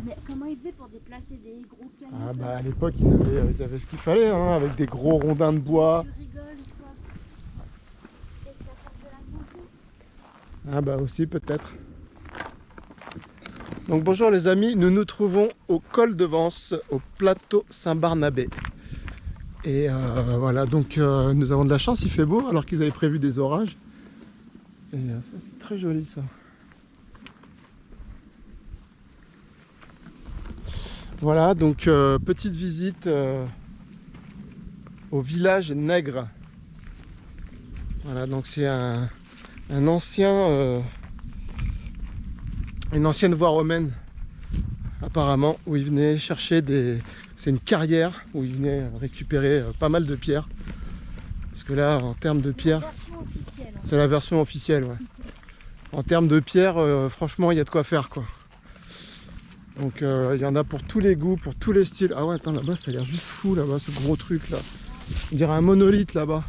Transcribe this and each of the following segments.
Mais comment ils faisaient pour déplacer des gros camions? Ah bah à l'époque ils avaient ce qu'il fallait, hein, avec des gros rondins de bois. Tu rigoles ou quoi? Peut-être la force de la pensée. Ah bah aussi peut-être. Donc bonjour les amis, nous nous trouvons au col de Vence, au plateau Saint-Barnabé. Et voilà, donc nous avons de la chance, il fait beau alors qu'ils avaient prévu des orages. Et ça c'est très joli ça. Voilà, donc petite visite au village Nègre. Voilà, donc c'est un ancien, une ancienne voie romaine apparemment, où ils venaient chercher des... C'est une carrière où ils venaient récupérer pas mal de pierres. Parce que là, en termes de pierres, c'est la version officielle. Ouais. En termes de pierres, franchement, il y a de quoi faire, quoi. Donc il y en a pour tous les goûts, pour tous les styles. Ah ouais, attends, là-bas, ça a l'air juste fou, là-bas, ce gros truc, là. On dirait un monolithe, là-bas.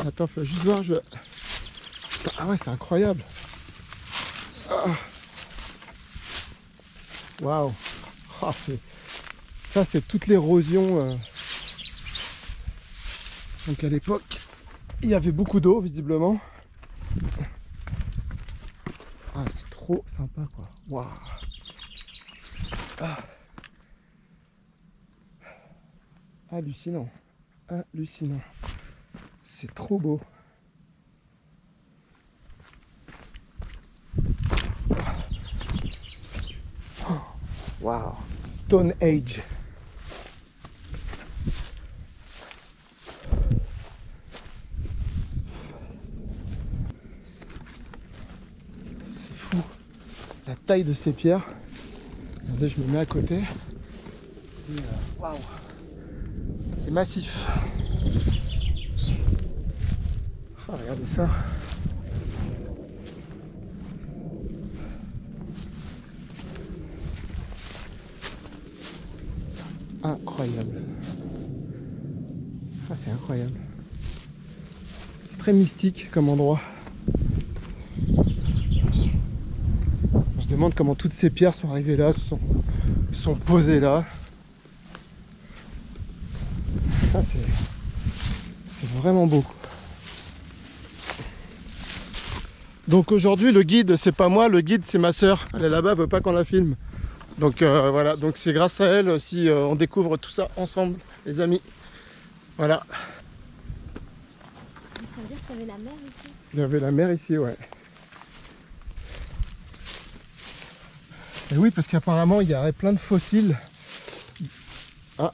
Attends, faut juste voir, Ah ouais, c'est incroyable. Waouh. Ah, ça, c'est toute l'érosion. Donc à l'époque, il y avait beaucoup d'eau, visiblement. Ah, c'est trop sympa, quoi. Waouh. Ah. Hallucinant. Hallucinant. C'est trop beau. Waouh. Stone Age. C'est fou. La taille de ces pierres. Regardez, je me mets à côté. Waouh. C'est massif. Ah, regardez ça. Incroyable. Ah, c'est incroyable. C'est très mystique comme endroit. Je me demande comment toutes ces pierres sont arrivées là, sont posées là. Ça, c'est vraiment beau. Donc aujourd'hui, le guide, c'est pas moi, le guide, c'est ma soeur. Elle est là-bas, elle veut pas qu'on la filme. Donc voilà, donc c'est grâce à elle si on découvre tout ça ensemble, les amis. Voilà. Donc ça veut dire qu'il y avait la mer ici? Il y avait la mer ici, ouais. Et oui, parce qu'apparemment, il y aurait plein de fossiles. Ah.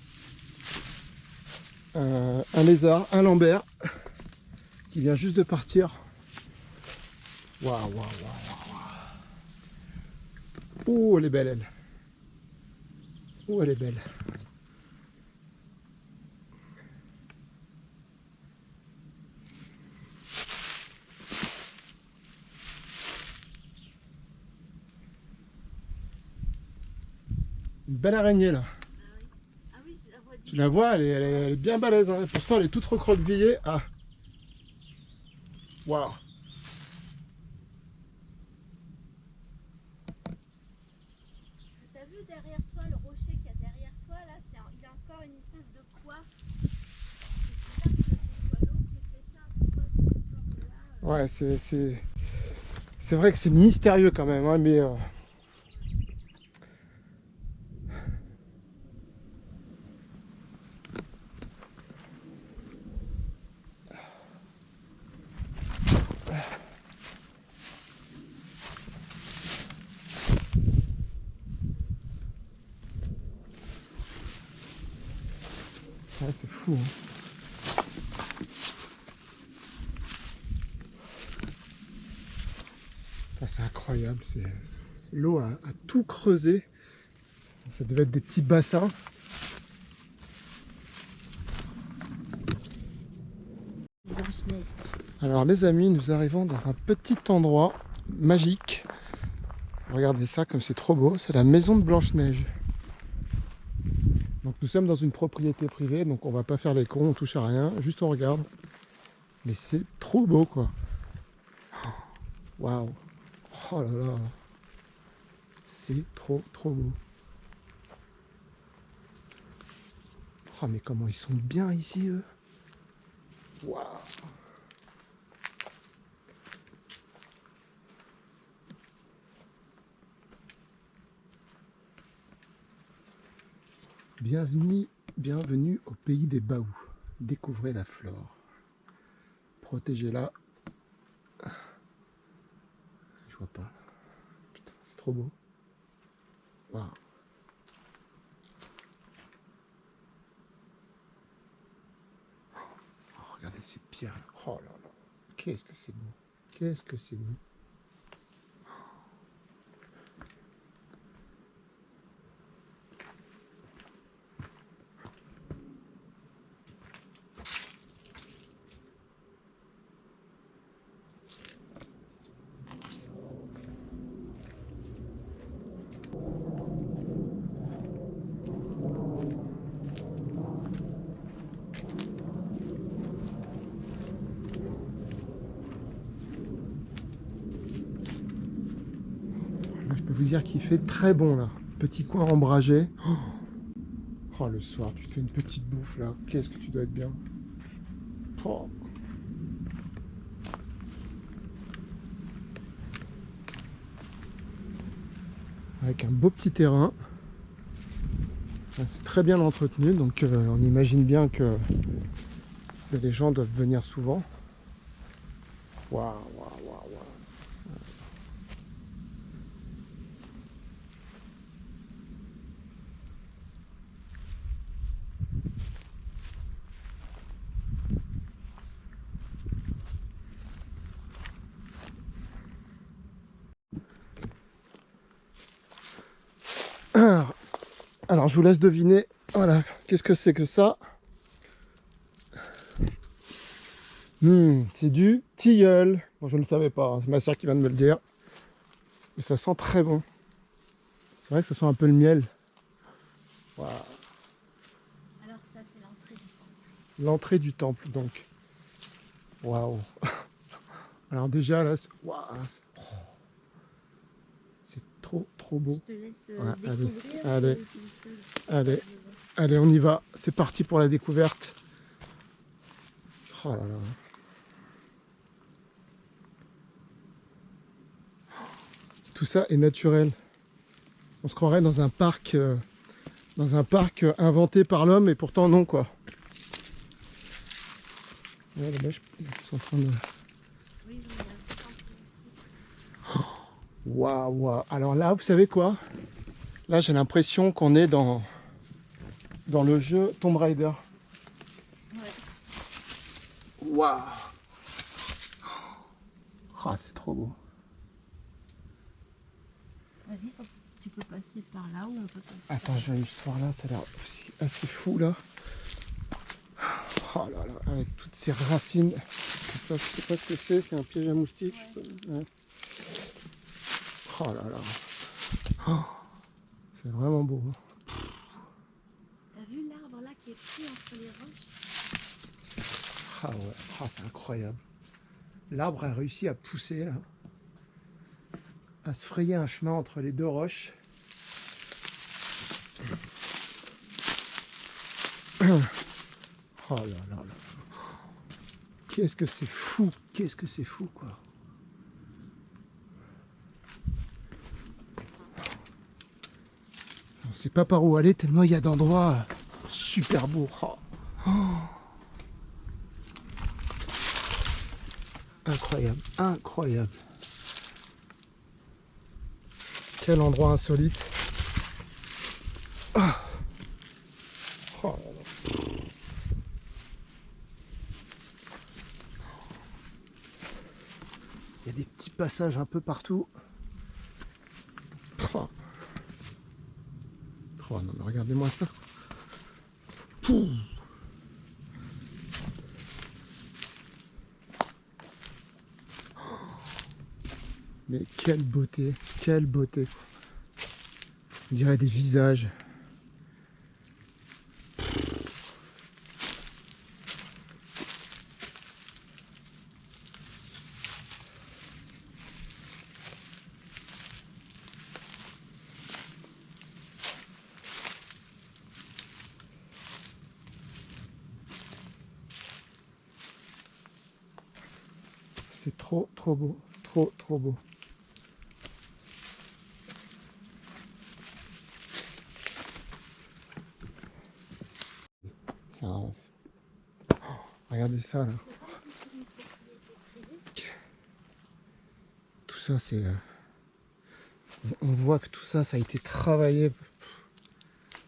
Un lézard, un lambert, qui vient juste de partir. Waouh, waouh, waouh, waouh. Oh, elle est belle, elle. Oh, elle est belle. Une belle araignée, là. Ah oui, je la vois. Tu la vois, elle est bien balèze. Hein. Pourtant, elle est toute recroquevillée. Ah. Waouh. T'as vu derrière toi le rocher qu'il y a derrière toi là, il y a encore une espèce de coiffe. Je sais pas si c'est soit l'eau qui fait ça, pourquoi c'est encore là. Ouais, c'est vrai que c'est mystérieux quand même, hein, mais ouais, c'est fou. Hein. Ah, c'est incroyable, l'eau a tout creusé. Ça devait être des petits bassins. Alors les amis, nous arrivons dans un petit endroit magique. Regardez ça comme c'est trop beau, c'est la maison de Blanche-Neige. Donc nous sommes dans une propriété privée, donc on va pas faire les cons, on touche à rien, juste on regarde. Mais c'est trop beau quoi. Waouh. Oh là là. C'est trop beau. Oh mais comment ils sont bien ici eux. Waouh. Bienvenue au pays des Baous. Découvrez la flore. Protégez-la. Je vois pas. Putain, c'est trop beau. Waouh. Oh, regardez ces pierres. Oh là là. Qu'est-ce que c'est beau. Qu'est-ce que c'est beau. Là, je peux vous dire qu'il fait très bon là. Petit coin ombragé. Oh, le soir, tu te fais une petite bouffe là. Qu'est-ce que tu dois être bien. Oh. Avec un beau petit terrain. C'est très bien entretenu, donc on imagine bien que les gens doivent venir souvent. Waouh, waouh, waouh, waouh. Alors, je vous laisse deviner. Voilà, qu'est-ce que c'est que ça? C'est du tilleul. Bon, je ne le savais pas, hein. C'est ma soeur qui vient de me le dire. Mais ça sent très bon. C'est vrai que ça sent un peu le miel. Waouh. Alors ça c'est l'entrée du temple. L'entrée du temple, donc. Waouh. Alors déjà, là, c'est waouh, c'est trop beau. Je te laisse Ouais, découvrir. Allez, on y va. C'est parti pour la découverte. Oh là là. Tout ça est naturel. On se croirait dans un parc inventé par l'homme, et pourtant non, quoi. Ouais, là-bas, ils sont en train de... Oui, il y a un temple aussi. Waouh, waouh. Alors là, vous savez quoi? Là, j'ai l'impression qu'on est dans le jeu Tomb Raider. Ouais. Waouh. Ah, c'est trop beau. Vas-y, tu peux passer par là ou on peut passer. Attends, je vais juste voir là, ça a l'air aussi assez fou là. Oh là là, avec toutes ces racines. Je sais pas ce que c'est un piège à moustiques. Ouais. Oh là là. Oh, c'est vraiment beau. T'as vu l'arbre là qui est pris entre les roches? Ah ouais, oh, c'est incroyable. L'arbre a réussi à pousser là, à se frayer un chemin entre les deux roches. Oh là là là. Qu'est-ce que c'est fou, quoi. On sait pas par où aller tellement il y a d'endroits super beaux. Oh. Oh. Incroyable, incroyable. Quel endroit insolite. Ah. Oh là là. Il y a des petits passages un peu partout. Oh, oh non mais regardez-moi ça. Pouh. Mais quelle beauté, quelle beauté. On dirait des visages. trop beau. Trop beau. Regardez ça là. Tout ça c'est... On voit que tout ça, ça a été travaillé.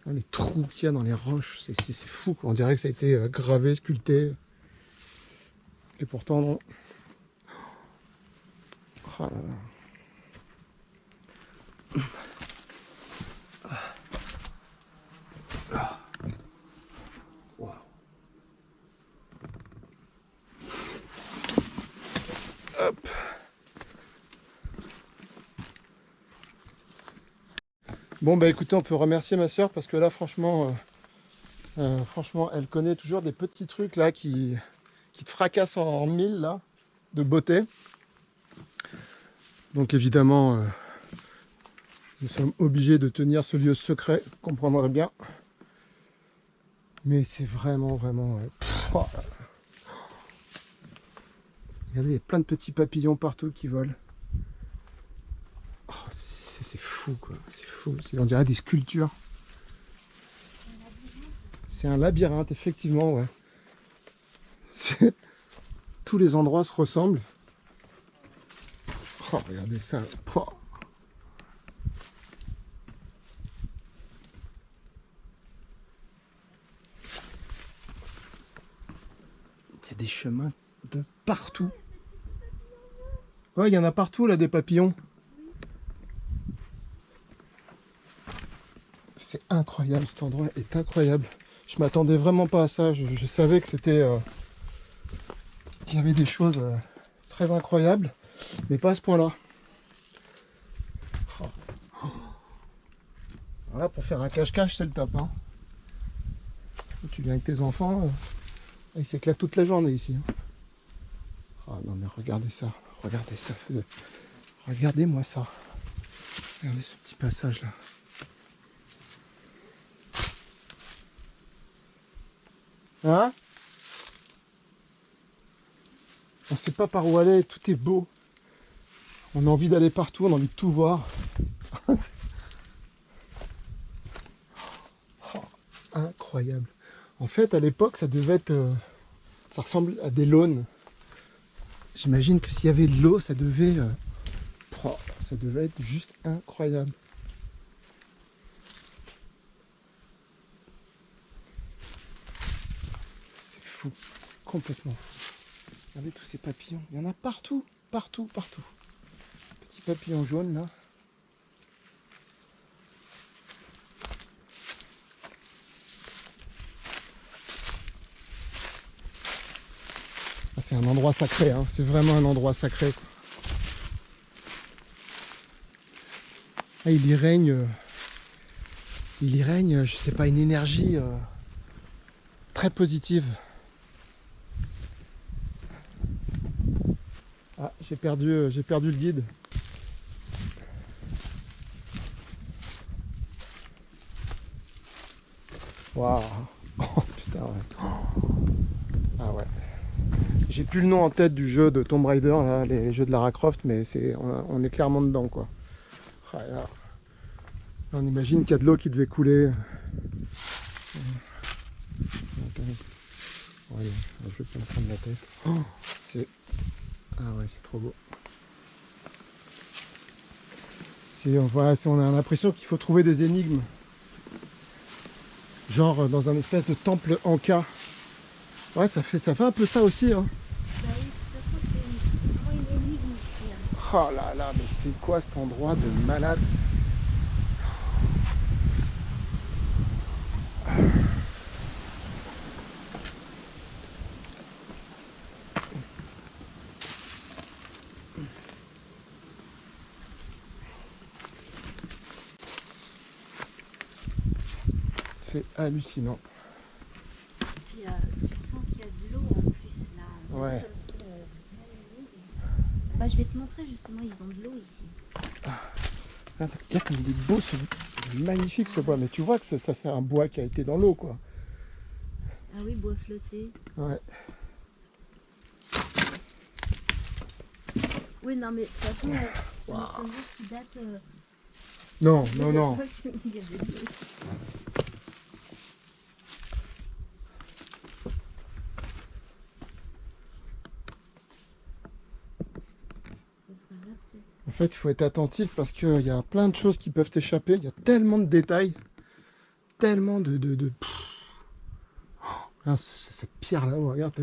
Les trous qu'il y a dans les roches, c'est fou quoi. On dirait que ça a été gravé, sculpté. Et pourtant non. Oh là là. Wow. Hop. Bon bah écoutez, on peut remercier ma soeur parce que là franchement, elle connaît toujours des petits trucs là qui te fracassent en mille là, de beauté. Donc évidemment, nous sommes obligés de tenir ce lieu secret, vous comprendrez bien. Mais c'est vraiment... Oh. Regardez, il y a plein de petits papillons partout qui volent. Oh, c'est fou quoi, c'est fou. On dirait des sculptures. C'est un labyrinthe, effectivement, ouais. Tous les endroits se ressemblent. Oh, regardez ça. Oh. Il y a des chemins de partout. Ouais, il y en a partout là, des papillons. C'est incroyable, cet endroit est incroyable. Je m'attendais vraiment pas à ça. Je savais que c'était... qu'il y avait des choses très incroyables, mais pas à ce point-là. Oh. Voilà, pour faire un cache-cache, c'est le top. Hein. Tu viens avec tes enfants, ils s'éclatent toute la journée ici. Hein. Oh non mais regardez ça. Regardez-moi ça. Regardez ce petit passage là. Hein? On sait pas par où aller, tout est beau. On a envie d'aller partout, on a envie de tout voir. Oh, incroyable. En fait, à l'époque, ça devait être... ça ressemble à des lawns. J'imagine que s'il y avait de l'eau, ça devait être juste incroyable. C'est fou, c'est complètement fou. Regardez tous ces papillons, il y en a partout. Petit papillon jaune là. Ah, c'est un endroit sacré, hein. C'est vraiment un endroit sacré. Quoi. Ah, il y règne, je sais pas, une énergie très positive. Ah, j'ai perdu le guide. Waouh. Oh putain, ouais. Ah ouais. J'ai plus le nom en tête du jeu de Tomb Raider, là, les jeux de Lara Croft, mais on est clairement dedans quoi. Ah, là. On imagine qu'il y a de l'eau qui devait couler. Ouais, je vais pas me prendre la tête. Oh, ah ouais, c'est trop beau. On a l'impression qu'il faut trouver des énigmes. Genre dans un espèce de temple Anka. Ouais, ça fait un peu ça aussi. Hein. Bah oui, de toute façon, c'est vraiment une énigme ici. Hein. Oh là là, mais c'est quoi cet endroit de malade? C'est hallucinant. Et puis tu sens qu'il y a de l'eau en plus là. Ouais. Bah, je vais te montrer justement, ils ont de l'eau ici. Ah, il y a comme des beaux, magnifiques ce bois, mais tu vois que ça c'est un bois qui a été dans l'eau quoi. Ah oui, bois flotté. Ouais. Oui, non, mais de toute façon, on Waouh. peut dire qu'il date. Non, non, non. Il y a des deux. Ça sera là, peut-être. En fait, il faut être attentif parce qu'il y a plein de choses qui peuvent t'échapper. Il y a tellement de détails, tellement de... Ah, cette pierre là, regarde,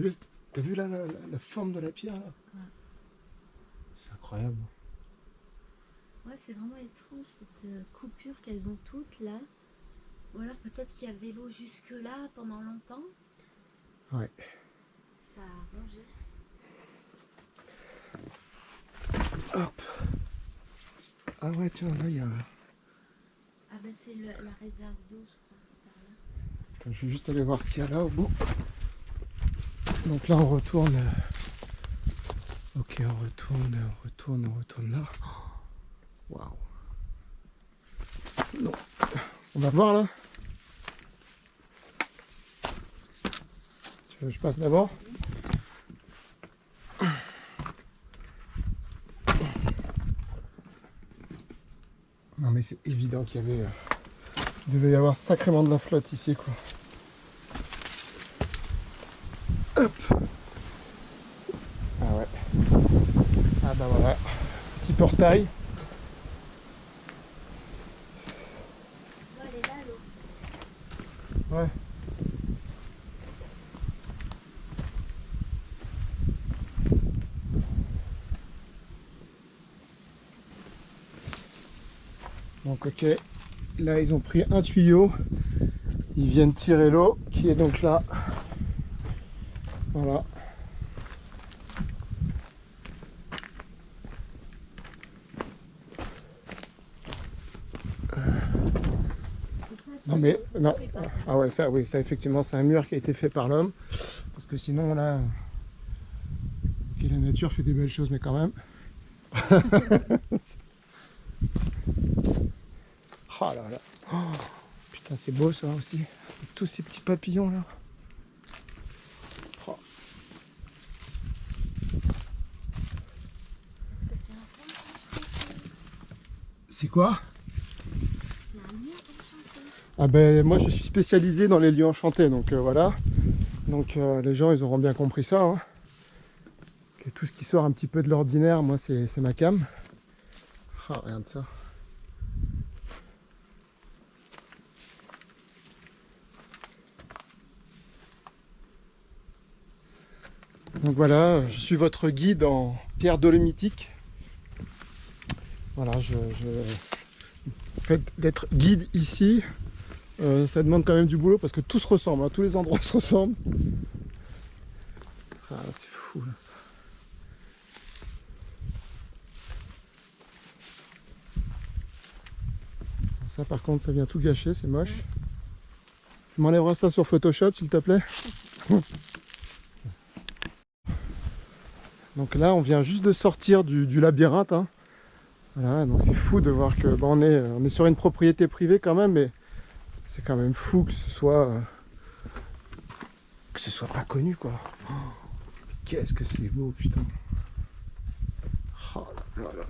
t'as vu là, la forme de la pierre là? Ouais. C'est incroyable. Ouais, c'est vraiment étrange cette coupure qu'elles ont toutes là. Ou alors peut-être qu'il y avait l'eau jusque là pendant longtemps. Ouais. Ça a rongé. Hop. Ah ouais, tiens, là il y a... Ah ben c'est la réserve d'eau, je crois, qui est par là. Attends, je vais juste aller voir ce qu'il y a là au bout. Donc là on retourne... Ok, on retourne là. Waouh. Non. On va voir là. Tu veux que je passe d'abord? Non mais c'est évident qu'il y avait... il devait y avoir sacrément de la flotte ici quoi. Hop. Ah ouais. Ah bah voilà. Petit portail. Oh, elle est là l'eau. Ouais. Donc ok, là ils ont pris un tuyau, ils viennent tirer l'eau qui est donc là. Voilà. Non mais non. Ah ouais, ça oui, ça effectivement c'est un mur qui a été fait par l'homme. Parce que sinon là, ok, la nature fait des belles choses mais quand même. Oh là là. Oh, putain c'est beau ça aussi. Avec tous ces petits papillons là. Oh. Est-ce que c'est un pont enchanté? C'est quoi? Il y a un mur enchanté. Ah ben moi je suis spécialisé dans les lieux enchantés donc voilà. Donc les gens ils auront bien compris ça. Hein. Que tout ce qui sort un petit peu de l'ordinaire, moi c'est ma cam. Ah regarde ça. Donc voilà, je suis votre guide en pierre dolomitique. Voilà, en fait, d'être guide ici, ça demande quand même du boulot parce que tout se ressemble, hein, tous les endroits se ressemblent. Ah, c'est fou là. Ça par contre, ça vient tout gâcher, c'est moche. Tu m'enlèveras ça sur Photoshop s'il te plaît. Donc là, on vient juste de sortir du labyrinthe. Hein. Voilà, donc c'est fou de voir que on est sur une propriété privée quand même, mais c'est quand même fou que ce soit pas connu quoi. Oh, qu'est-ce que c'est beau putain. Oh là là là là.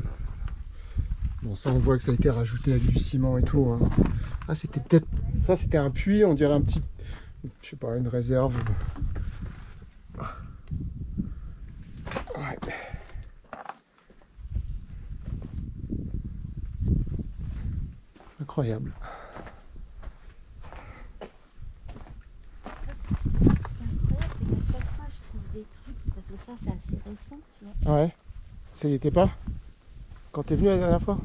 Bon ça on voit que ça a été rajouté avec du ciment et tout. Hein. Ah c'était peut-être ça, c'était un puits, on dirait un petit, je sais pas, une réserve. Ouais. Incroyable. Ce qui est incroyable, c'est qu'à chaque fois je trouve des trucs, parce que ça c'est assez récent, tu vois. Ouais. Ça y était pas? Quand t'es venu la dernière fois?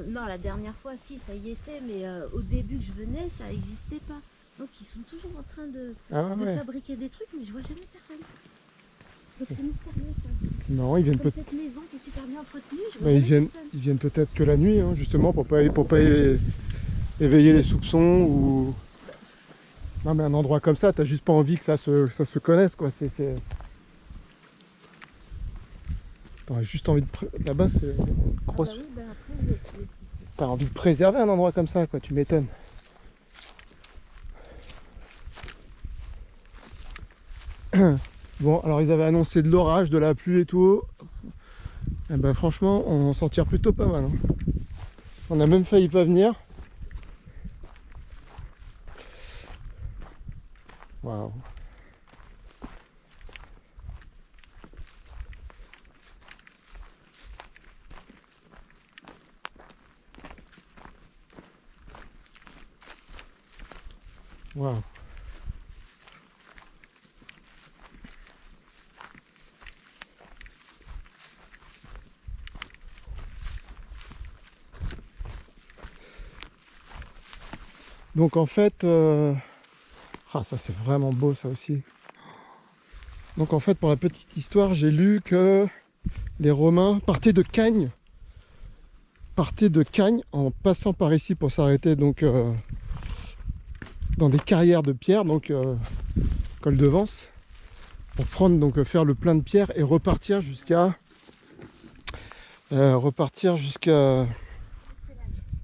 Non, la dernière fois, si, ça y était, mais au début que je venais, ça n'existait pas. Donc ils sont toujours en train de Ouais. fabriquer des trucs, mais je vois jamais personne. Donc c'est mystérieux ça. C'est marrant, ils viennent Comme peut-être. cette maison qui est super bien entretenue, je vois Bah, jamais personne. ils viennent peut-être que la nuit, hein, justement, pour pas éveiller les soupçons ou. Non mais un endroit comme ça, t'as juste pas envie que ça se connaisse quoi. T'as juste envie de. Là-bas c'est une Ah grosse. bah oui, bah après, je vais te laisser. T'as envie de préserver un endroit comme ça quoi, tu m'étonnes. Bon, alors ils avaient annoncé de l'orage, de la pluie et tout. Eh ben, franchement, on s'en tire plutôt pas mal. Hein. On a même failli pas venir. Waouh. Waouh. Donc en fait, ah ça c'est vraiment beau ça aussi. Donc en fait pour la petite histoire, j'ai lu que les Romains partaient de Cagnes en passant par ici pour s'arrêter donc dans des carrières de pierre, donc col de Vence, pour prendre donc faire le plein de pierre et repartir jusqu'à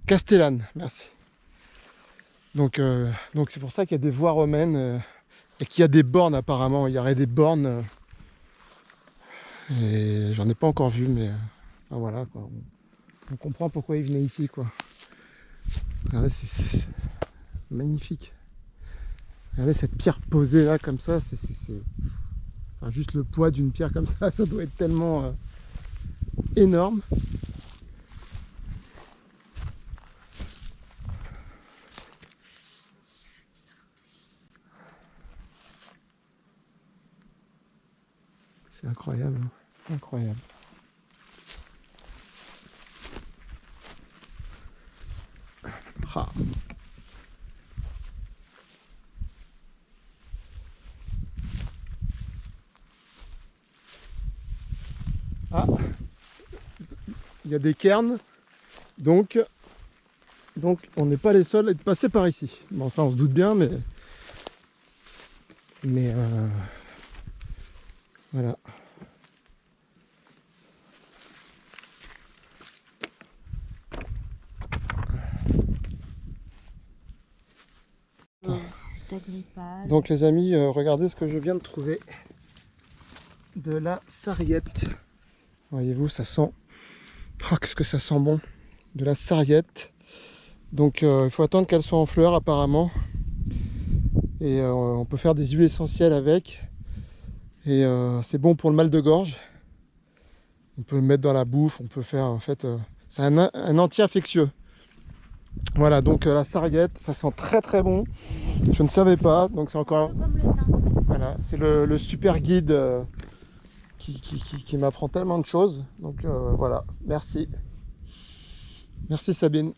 Castellane. Merci. Donc c'est pour ça qu'il y a des voies romaines et qu'il y a des bornes apparemment. Il y aurait des bornes et j'en ai pas encore vu, mais ah, voilà quoi. On comprend pourquoi ils venaient ici quoi. Regardez, c'est magnifique. Regardez cette pierre posée là comme ça, enfin, juste le poids d'une pierre comme ça doit être tellement énorme. C'est incroyable, incroyable. Ah. Ah, il y a des cairns, donc on n'est pas les seuls à être passés par ici. Bon, ça on se doute bien, mais voilà. Donc les amis, regardez ce que je viens de trouver. De la sarriette. Voyez-vous, ça sent... Oh, qu'est-ce que ça sent bon. De la sarriette. Donc il faut attendre qu'elle soit en fleurs apparemment. Et on peut faire des huiles essentielles avec. Et c'est bon pour le mal de gorge. On peut le mettre dans la bouffe, on peut faire en fait... c'est un anti-infectieux. Voilà, donc la sarriette, ça sent très très bon. Je ne savais pas, donc c'est encore... Voilà, c'est le super guide qui m'apprend tellement de choses. Donc voilà, merci. Merci Sabine.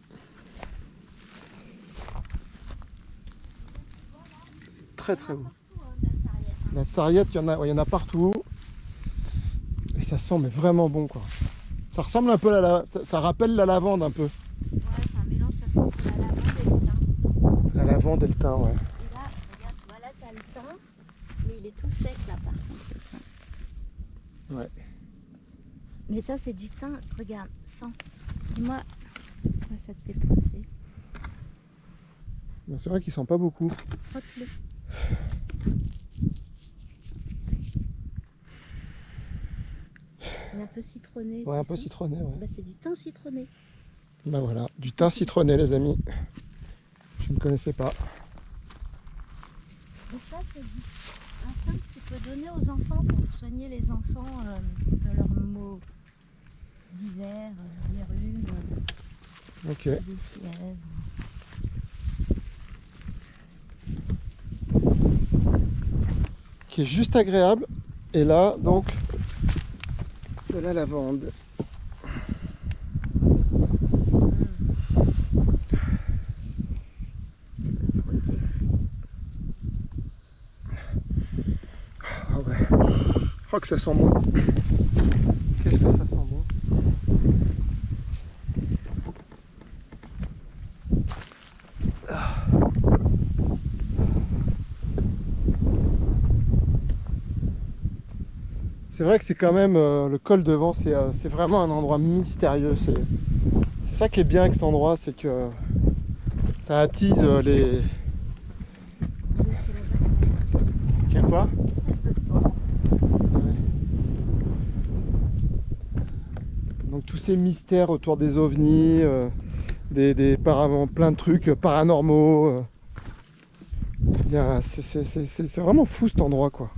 C'est très très bon. La sarriette, il y en a partout. Et ça sent mais vraiment bon quoi. Ça ressemble un peu à ça rappelle la lavande un peu. Ouais, c'est un mélange entre la lavande et le thym. La lavande et le thym, ouais. Et là, regarde, voilà, t'as le thym, mais il est tout sec là par contre, le thym. Ouais. Mais ça, c'est du thym, regarde, sens. Dis-moi, quoi ça te fait penser? C'est vrai qu'il sent pas beaucoup. Frotte-le. Il est un peu citronné. Ouais, un peu citronné, ouais. Bah, c'est du thym citronné. Bah voilà, du thym citronné les amis. Je ne connaissais pas. Donc ça, c'est un thym que tu peux donner aux enfants pour soigner les enfants de leurs maux d'hiver, des rhumes, Ok. des fièvres. Qui est juste agréable. Et là, donc, de la lavande. Ah ouais. Oh que ça sent bon. Qu'est-ce que ça sent bon. C'est vrai que c'est quand même le col de Vence, c'est vraiment un endroit mystérieux. C'est ça qui est bien avec cet endroit, c'est que ça attise les... Qu'il y a quoi? Une espèce de porte. Ouais. tous ces mystères autour des ovnis, plein de trucs paranormaux. C'est vraiment fou cet endroit, quoi.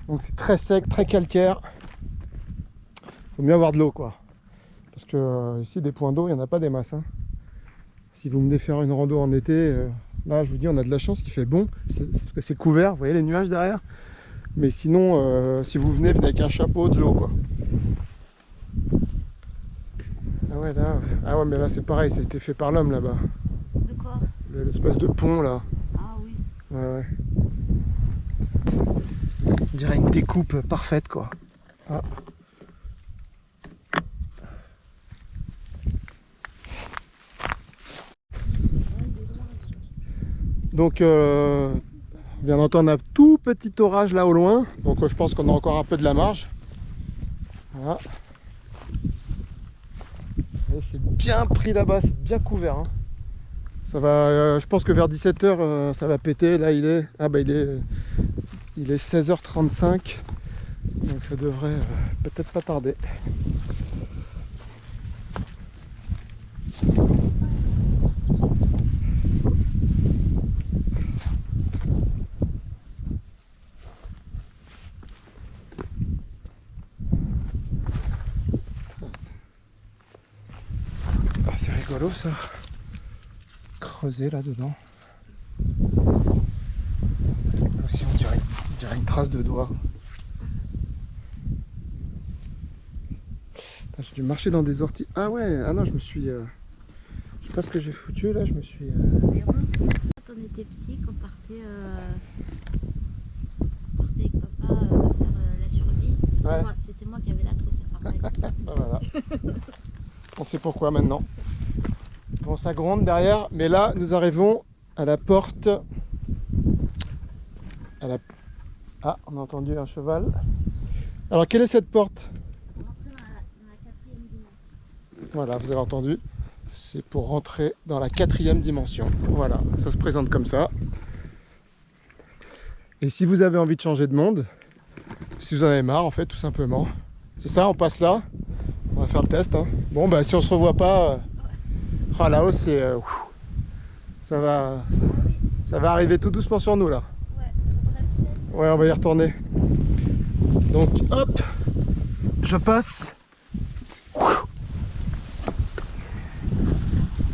Donc c'est très sec, très calcaire. Faut mieux avoir de l'eau, quoi. Parce que ici, des points d'eau, il n'y en a pas des masses, hein. Si vous venez faire une rando en été, là je vous dis, on a de la chance, il fait bon. Parce que c'est couvert, vous voyez les nuages derrière. Mais sinon, si vous venez avec un chapeau, de l'eau, quoi. Ah ouais, là, ah ouais, mais là c'est pareil, ça a été fait par l'homme là-bas. De quoi? L'espèce de pont là. Ah oui. Ouais. On dirait une découpe parfaite, quoi. Ah. Donc, on vient d'entendre un tout petit orage là au loin. Donc, je pense qu'on a encore un peu de la marge. Voilà. C'est bien pris là-bas, c'est bien couvert, hein. Ça va, je pense que vers 17h, ça va péter. Là, il est 16h35. Donc, ça devrait peut-être pas tarder. C'est rigolo ça, creuser là-dedans. Aussi on dirait une trace de doigt. J'ai dû marcher dans des orties. Ah ouais, ah non, je me suis... je sais pas ce que j'ai foutu là, je me suis... Quand on était petit, qu'on partait avec papa faire la survie, c'était moi qui avais la trousse à pharmacie. Voilà. On sait pourquoi maintenant. Bon, ça gronde derrière, mais là nous arrivons à la porte. Ah, on a entendu un cheval. Alors quelle est cette porte? On rentrait dans la 4e dimension. Voilà, vous avez entendu. C'est pour rentrer dans la 4e dimension. Voilà, ça se présente comme ça. Et si vous avez envie de changer de monde, si vous en avez marre en fait, tout simplement, c'est ça, on passe là. On va faire le test, hein. Bon bah si on se revoit pas, là-haut c'est... ça va arriver tout doucement sur nous là. Ouais, on va y retourner. Donc hop, je passe.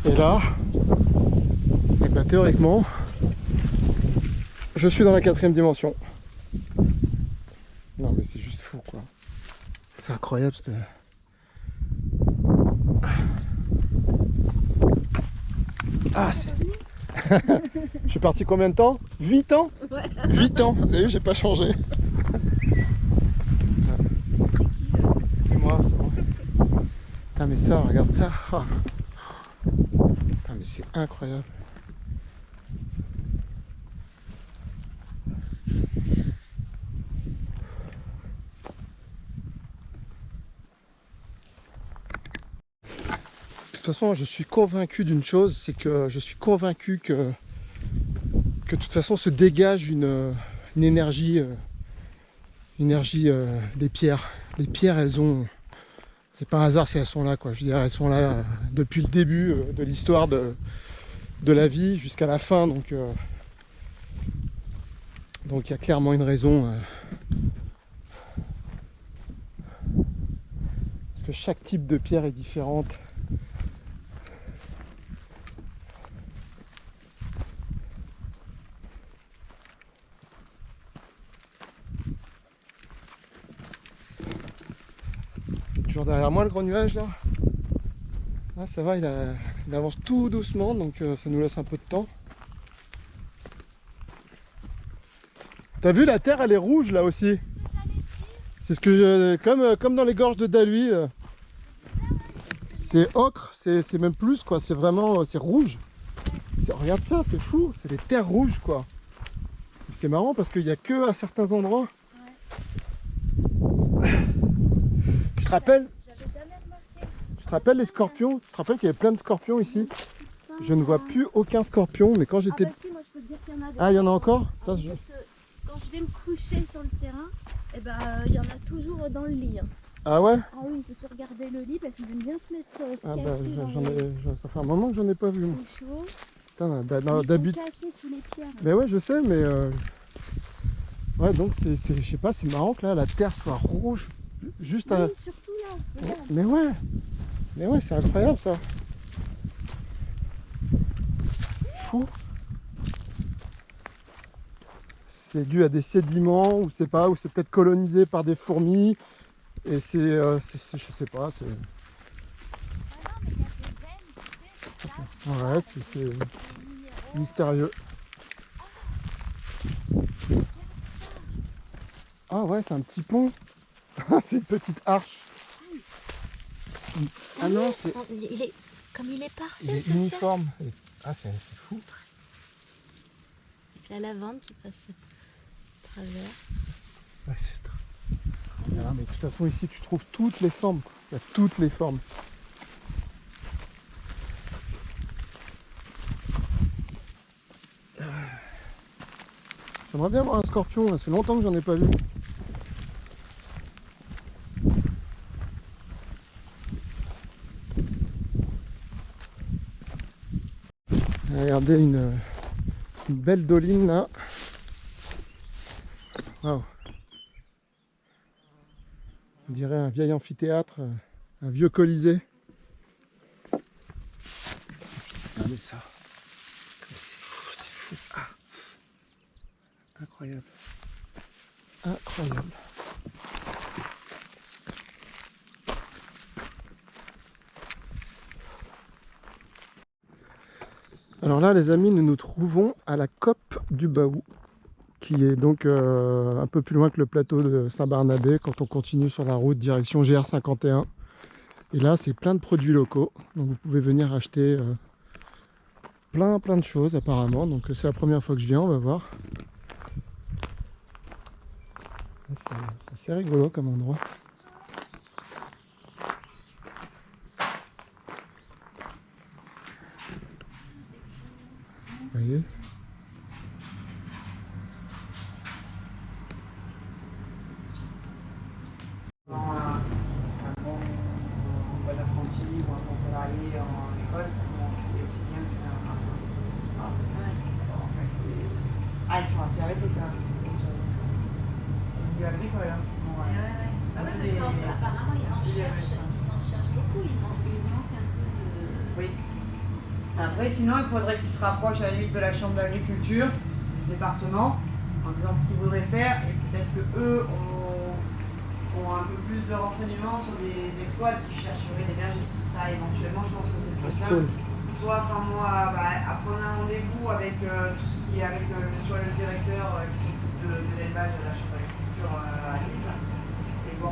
Et là, et bah, théoriquement, je suis dans la 4e dimension. Non mais c'est juste fou, quoi. C'est incroyable cette... Ah, c'est... Je suis parti combien de temps? 8 ans? Ouais. 8 ans, vous avez vu, j'ai pas changé. C'est moi, c'est moi. Putain, mais ça, regarde ça. Ah. Putain, mais c'est incroyable. De toute façon, je suis convaincu d'une chose, c'est que je suis convaincu que de toute façon se dégage une énergie, des pierres. Les pierres, elles ont... C'est pas un hasard si elles sont là, quoi. Je veux dire, elles sont là depuis le début de l'histoire de la vie jusqu'à la fin, donc il y a clairement une raison. Parce que chaque type de pierre est différente. Toujours derrière moi le gros nuage là. Ah, ça va, il avance tout doucement, donc ça nous laisse un peu de temps. T'as vu, la terre elle est rouge là aussi. C'est ce que comme dans les gorges de Daluy. C'est ocre, c'est même plus quoi, c'est vraiment, c'est rouge. Regarde ça, c'est fou, c'est des terres rouges quoi. C'est marrant parce qu'il n'y a que à certains endroits. Tu te rappelles? Tu te rappelles les scorpions? Tu te rappelles qu'il y avait plein de scorpions ici? Je ne vois plus aucun scorpion, mais quand j'étais... Ah bah si, moi je peux te dire qu'il y en a des... Ah, il y en a encore? Parce que quand je vais me coucher sur le terrain, Et ben il y en a toujours dans le lit. Hein. Ah ouais? Ah oui, il faut regarder le lit parce qu'ils aiment bien se mettre se Ah cacher bah, dans ça fait un moment que j'en ai pas vu. Moi. les chevaux. Putain, Ils sont d'habitude. cachés sous les pierres. Mais ouais, je sais, mais ouais, donc je sais pas, c'est marrant que là la terre soit rouge, juste à. Oui, surtout là. Regarde. Mais ouais, c'est incroyable ça. C'est fou. C'est dû à des sédiments, ou c'est pas, ou c'est peut-être colonisé par des fourmis. Et je sais pas, c'est. Ah non, mais il y a des veines, tu sais, là. Ouais, c'est Des minéraux. mystérieux. Ah ouais, c'est un petit pont. C'est une petite arche. Ah non, c'est. Il est comme il est parfait. Il est ce ciel. uniforme. Ah, c'est fou. Avec la lavande qui passe à travers. Ouais, ah, mais de toute façon, ici, tu trouves toutes les formes. Quoi. Il y a toutes les formes. J'aimerais bien voir un scorpion. Ça fait longtemps que j'en ai pas vu. Regardez une belle doline là. Wow. On dirait un vieil amphithéâtre, un vieux colisée. Regardez ça. C'est fou, c'est fou. Ah. Incroyable. Incroyable. Alors là, les amis, nous nous trouvons à la COP du Baou, qui est donc un peu plus loin que le plateau de Saint-Barnabé quand on continue sur la route direction GR51. Et là, c'est plein de produits locaux, donc vous pouvez venir acheter plein de choses apparemment. Donc c'est la première fois que je viens, on va voir. C'est assez rigolo comme endroit. Vous voyez ? Bon apprenti ou un bon salarié en école, c'est aussi bien qu'un ils sont assez arrêtés quand même. C'est milieu agricole. Hein. Ah ouais, parce qu'apparemment ils en cherchent beaucoup, il manque un peu de... Oui. Après, sinon, il faudrait qu'ils se rapprochent à la limite de la chambre d'agriculture, du département, en disant ce qu'ils voudraient faire, et peut-être qu'eux ont un peu plus de renseignements sur les exploits qui chercheraient l'énergie. Ça, éventuellement, je pense que c'est plus simple. Soit, enfin, moi, à prendre un rendez-vous avec tout ce qui est avec soit le directeur qui s'occupe de l'élevage de la chambre d'agriculture à Nice.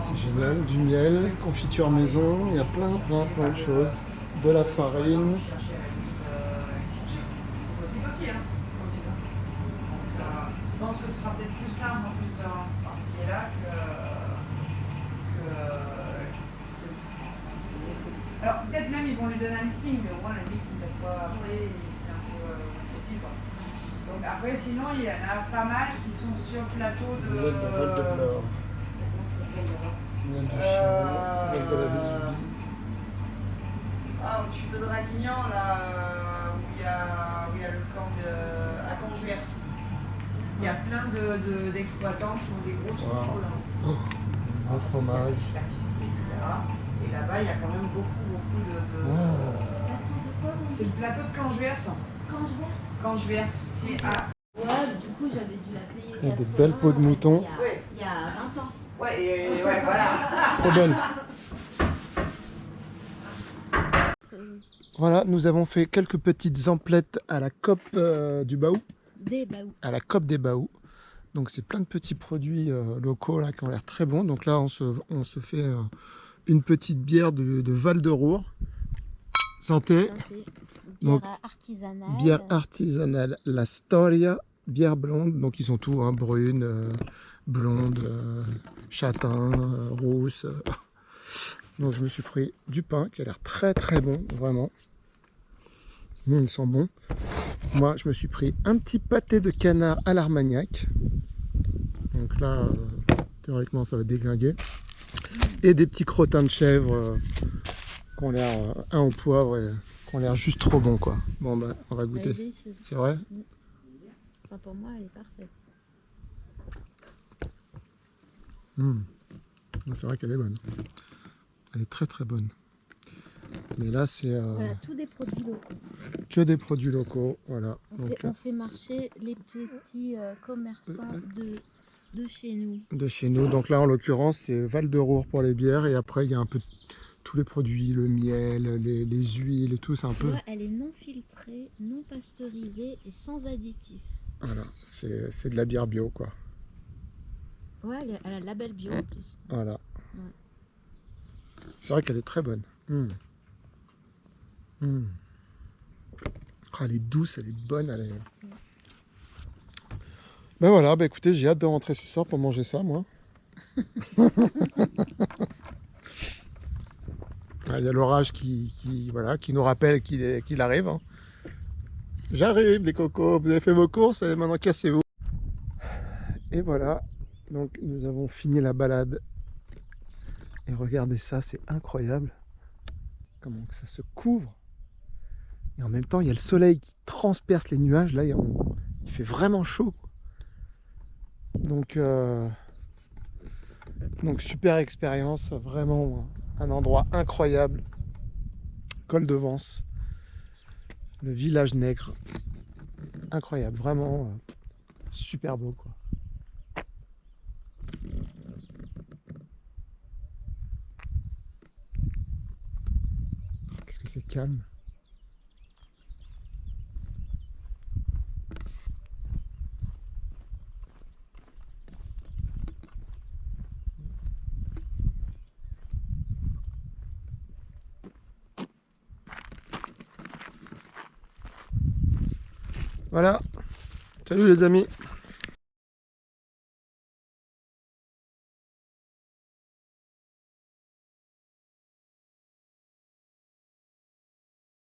C'est génial, du miel, confiture maison, il y a plein de choses. De la farine. C'est possible aussi, hein. Donc, je pense que ce sera peut-être plus simple en plus dans ce qui est là alors peut-être même ils vont lui donner un listing, mais au moins la limite il ne peut pas après, c'est un peu libre. Donc après sinon il y en a pas mal qui sont sur le plateau de... Miel de Val-de-Blore. Miel du Chimay, miel de la Vésubie. Ah, au-dessus de Draguignan, là, où il y a le camp à Conjuers. Il y a plein d'exploitants qui ont des gros troupeaux là. Gros fromage. Superficie, etc. Et là-bas, il y a quand même beaucoup de... C'est le plateau de Conjuers. Conjuers, c'est à... Ouais, du coup j'avais dû la payer. Il y a des belles peaux de mouton. Il y a 20 ans. Ouais, ouais, voilà. Trop belle. Voilà, nous avons fait quelques petites emplettes à la COP du Baou. Des baous. À la COP des Baou. Donc c'est plein de petits produits locaux là qui ont l'air très bons. Donc là on se fait une petite bière de Val de Roure. Santé. Bière Donc, artisanale. Bière artisanale, la Storia, bière blonde. Donc ils sont tous, hein, brunes, blondes, châtain, rousse. Donc je me suis pris du pain qui a l'air très bon, vraiment. Ils sont bons. Moi je me suis pris un petit pâté de canard à l'armagnac. Donc là, théoriquement ça va déglinguer. Et des petits crottins de chèvre qui ont l'air, un au poivre et qui ont l'air juste trop bons quoi. Bon bah on va goûter. Elle est délicieuse. C'est vrai? Enfin, pour moi, elle est parfaite. C'est vrai qu'elle est bonne. Elle est très très bonne. Mais là c'est Voilà, tous des produits locaux. que des produits locaux. Voilà. On fait marcher les petits commerçants de chez nous. De chez nous. Donc là en l'occurrence c'est Val de Roure pour les bières et après il y a un peu tous les produits, le miel, les huiles et tout, c'est un Tu peu... vois, elle est non filtrée, non pasteurisée et sans additifs. Voilà, c'est de la bière bio quoi. Ouais, elle a le label bio en plus. Voilà. Ouais. C'est vrai qu'elle est très bonne. Ah, elle est douce, elle est bonne. Elle est... Ben voilà, ben écoutez, j'ai hâte de rentrer ce soir pour manger ça, moi. Il y a l'orage qui nous rappelle qu'il arrive. Hein. J'arrive, les cocos, vous avez fait vos courses, et maintenant cassez-vous. Et voilà, donc nous avons fini la balade. Et regardez ça, c'est incroyable. Comment que ça se couvre. Et en même temps, il y a le soleil qui transperce les nuages. Là, il fait vraiment chaud. Donc super expérience, vraiment un endroit incroyable. Col de Vence, le village nègre. Incroyable, vraiment super beau quoi. Qu'est-ce que c'est calme. Voilà, salut les amis.